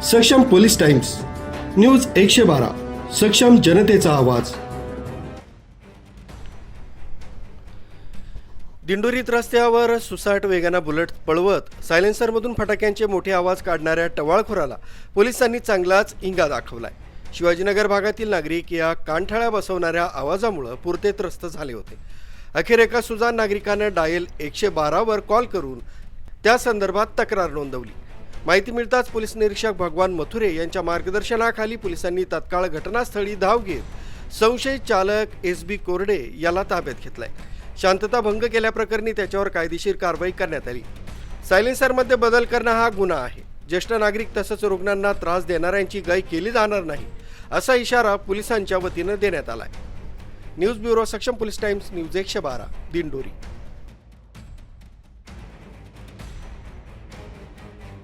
सक्षम police times news 112 सक्षम जनतेचा आवाज। दिंडोरीत रस्त्यावर सुसाट वेगाने बुलेट पळवत सायलेन्सरमधून फटाक्यांचे मोठे आवाज काढणाऱ्या टवाळखोराला पोलिसांनी चांगलाच इंगा दाखवलाय। शिवाजीनगर भागातील नागरिक या कानठळ्या बसवणाऱ्या आवाजामुळे पुरते त्रस्त झाले होते। अखेर एका सुजाण नागरिकाने डायल 112 वर कॉल करून त्या संदर्भात तक्रार नोंदवली। माहिती मिळताच पोलीस निरीक्षक भगवान मथुरे यांच्या मार्गदर्शनाखाली पोलिसांनी तात्काळ घटनास्थळी धाव घेत संशयित चालक SB कोरडे याला ताब्यात घेतलाय। शांतता भंग केल्याप्रकरणी त्याच्यावर कायदेशीर कारवाई करण्यात आली। सायलेन्सरमध्ये बदल करणं हा गुन्हा आहे। ज्येष्ठ नागरिक तसंच रुग्णांना त्रास देणाऱ्यांची गय केली जाणार नाही असा इशारा पोलिसांच्या वतीने देण्यात आलाय। न्यूज ब्युरो सक्षम पोलीस टाइम्स न्यूज 112 दिंडोरी।